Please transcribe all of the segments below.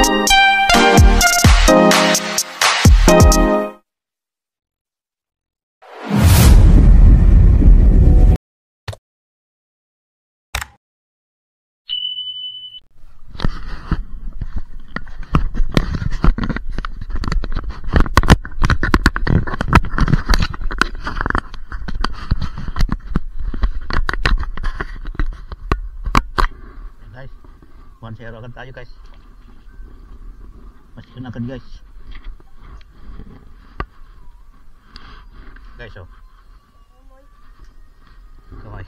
Guys, 1-0 agad tayo guys. Masih agad guys. Guys oh. Kamay.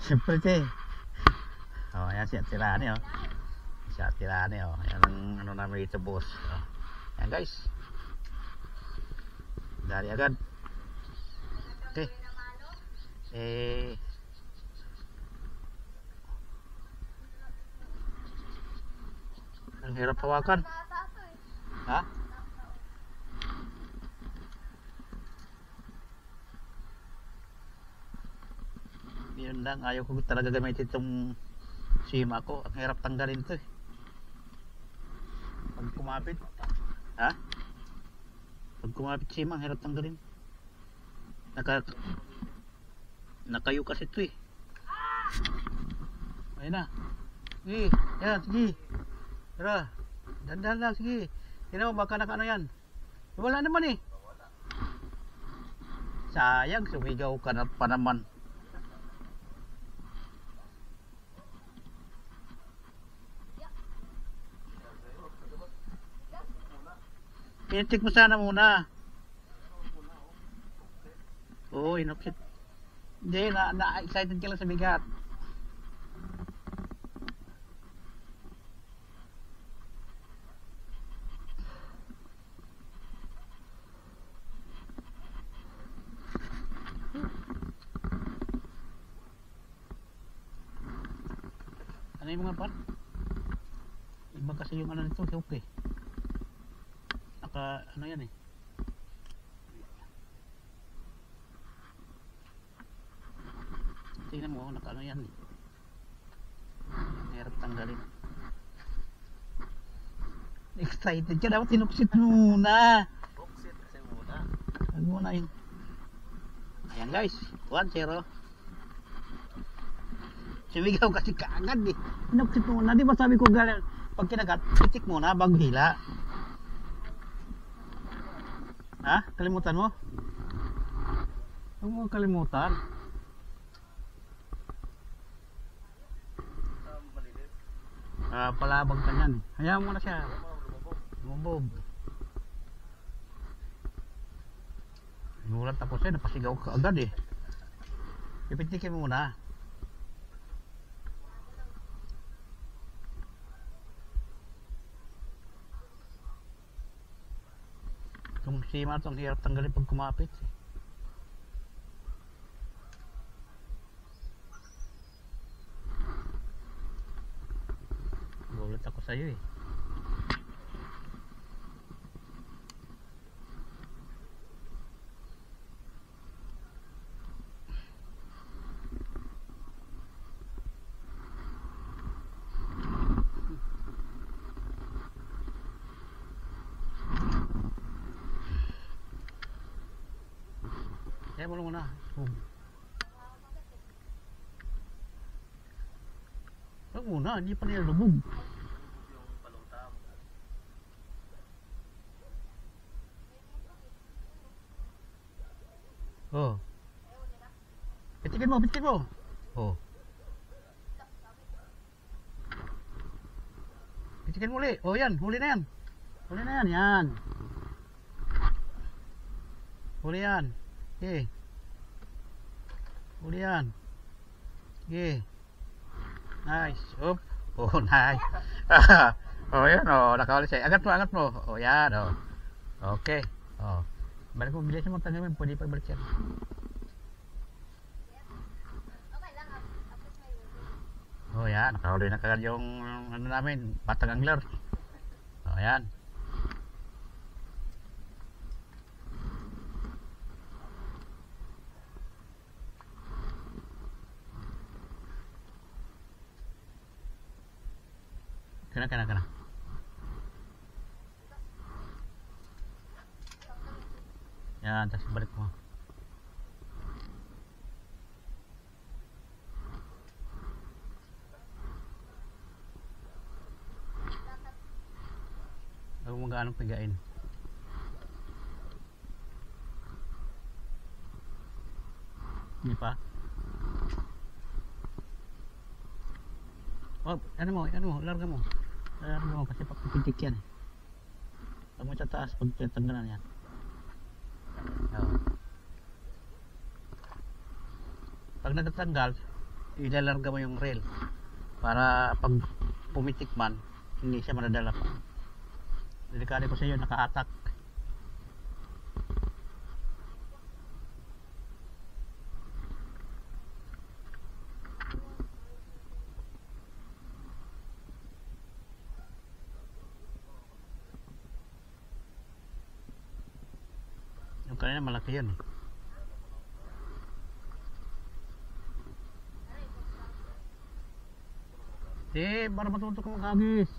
Siyempre te. Oh, ayan siya tiraan eh oh. Siya tiraan eh oh. Ayan ang ano namin dito boss. Oh. Ayan guys. Dari agad. Okay. Ang hirap hawakan. Ha? Yun lang, ayaw ko talaga gamitin itong sima ko. Ang hirap tanggalin ito eh. Pag kumapit. Ha? Pag kumapit sima, ang hirap tanggalin. Nakayo kasi ito eh. Ayun na. Sige, yan, sige. Tara, dandan lang, sige. Sino, baka naka ano yan. Wala naman eh. Sayang, sumigaw ka na pa naman. Pinitik mo sana muna. Oo, inoksit. Hindi, na-excited ka lang sa bigat. Ano yung mga pan? Iba kasi yung ano nito, okay. Naka, ano yan eh. Tingnan mo, naka ano yan eh. Hirap tanggalin. Excited ka, dapat tinuksit muna. Buksit kasi muna. Huwag muna yun. Ayan guys, 1-0. Sumigaw kasi kaagad eh. Tinuksit muna, di ba sabi ko galing pag kinagat, titik muna bago hila. Ha? Kalimutan mo? Huwag mo kalimutan. Palabag ka yan. Hayaan mo na siya. Lumubog. Gulat ako sa'yo, napasigaw ka agad eh. Pipitikin mo muna. Itong sima ito, ang hirap tanggalin pag kumapit eh. Gulat ako sa'yo eh. Kaya mo lang muna. Huwag muna, hindi pa nila lubog. Oh. Pitikin mo, pitikin mo. Oh. Pitikin mo ulit. Oh yan, huli na yan. Huli na yan, yan. Huli yan. Okay. Huli yan. Okay. Nice. Oop. Oh, nice. Oh, yan. Oh, nakawali siya. Angat mo, angat mo. Oh, yan. Oh. Okay. Oh. Balik mo, bilis mo tanggalin. Pwede pa balik yan. Oh, yan. Nakahuli na kagad yung ano namin. Batang angler. Oh, yan. Kena. Yan, tapos balik mo. Huwag mo gaanong pigain. Hindi pa. Oh, ano mo, larga mo kasi papipitik yan. Pag mo sa taas, pag tanggalan yan. Oh. Pag natatanggal, ilalarga mo yung rail para pag pumitik man, hindi siya madadala pa. Delikado ko sa iyo, naka-attack. Yung kanina malaki yun eh. Para matuto ka mag-agis.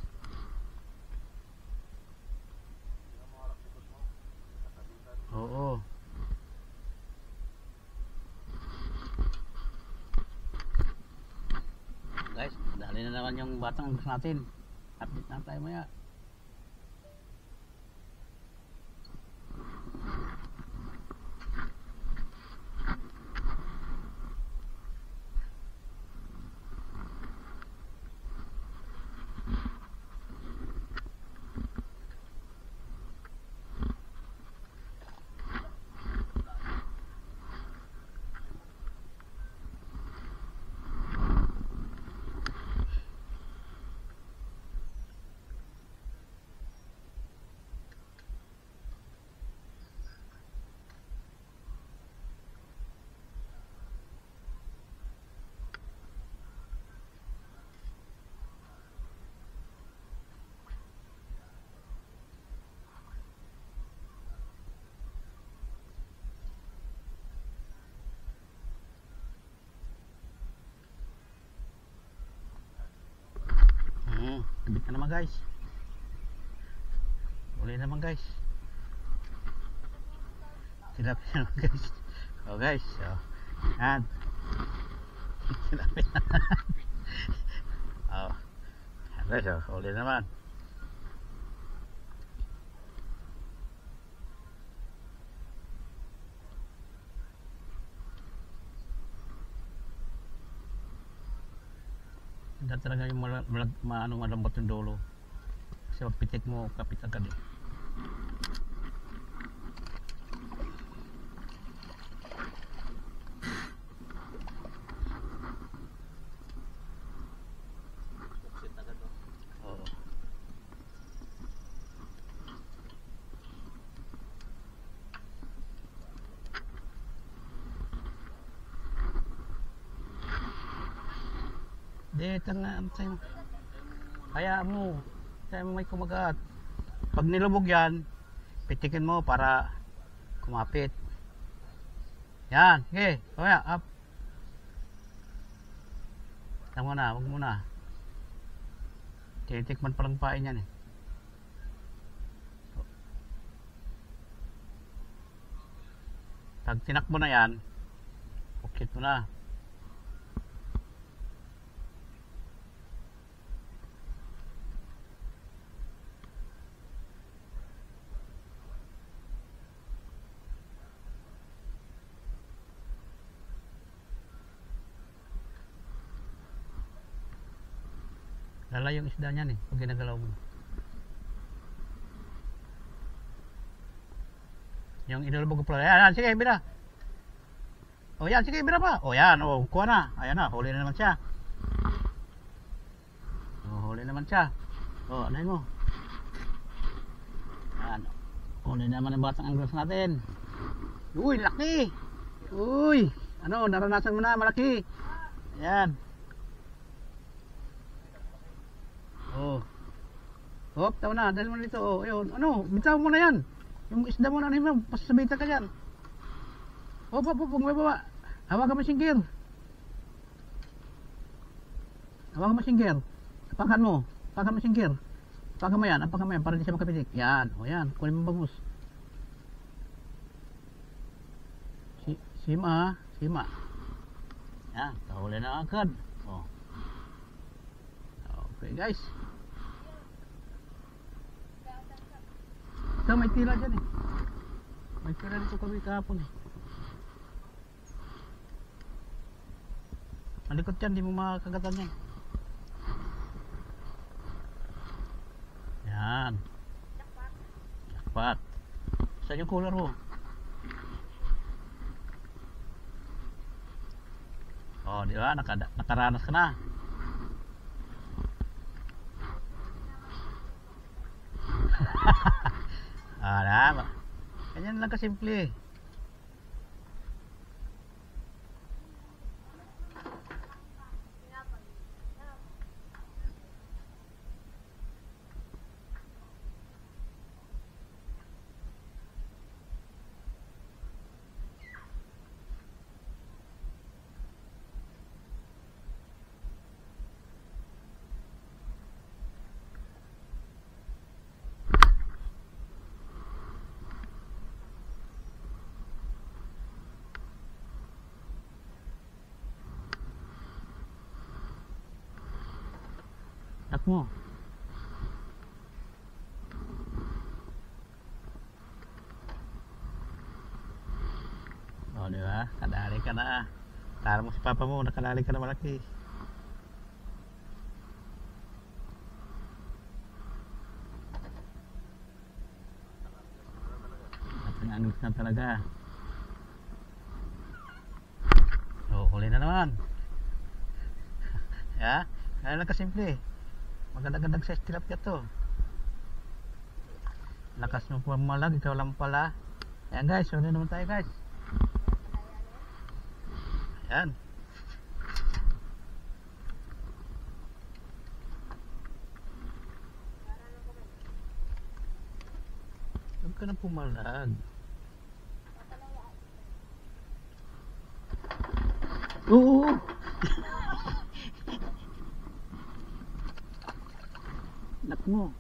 Oo. Guys, dali na naman yung batang agos natin. Update na tayo maya. Kabit na naman guys. Uli naman guys. Tilapia naman guys. Oh guys. Oh. Yan. Tilapia naman. Oh. Yan guys. Oh. Uli naman. Hindi talaga yung malambot yung dulo kasi pitik mo kapit agad eh. Oo. Dito nga tayo. Kaya mo may kumagat. Pag nilubog yan, pitikin mo para kumapit. Yan, okay. Kaya up. Tama na, wag mo na. Tinitikman pa lang pain yan eh. Pag tinakbo na yan, ukit mo na. Lalayo yung isda niyan eh, pag ginagalaw mo. Yung inulubog ko pala. Ayan, sige, bira. O yan, sige, bira pa. O yan, o, kuha na. Ayan na, huli na naman siya. O, huli naman siya. O, anayin mo. Ayan, huli naman ang batang anglers natin. Uy, laki. Uy, ano, naranasan mo na, malaki. Ayan. Oh. Hop, tawa na, dahil mo na dito. Oh, ayun. Ano, bitaw mo na yan. Yung isda mo na mo, pasasabita ka yan. Hop, may baba. Hawakan mo singgir. Hawakan mo singgir. Tapakan mo. Apakan mo singgir. Apakan mo yan para hindi siya makapitik. Yan, o yan, kunin mo bangus. Sima. Yan, kahuli na agad. O. Okay guys. Ito, may tira dyan eh. May tira dito kami kahapon eh. Malikot yan, di mo makakagatan yan. Yan. Jackpot. Saan yung cooler mo? Oh, di ba? Nakaranas ka na. Alam. Ganyan lang kasimple. Tak mo. Oh, di ba? Kadali ka na. Tara mo si papa mo, nakadali ka na malaki. Natanganos na talaga. Oh, huli na naman. Ya, kaya lang kasimple. Magandang size tilapia to. Lakas mo pumalag, ikaw lang pala. Ayan guys, huli naman tayo guys. Ayan. Huwag ka na pumalag. Oo. Nak mo.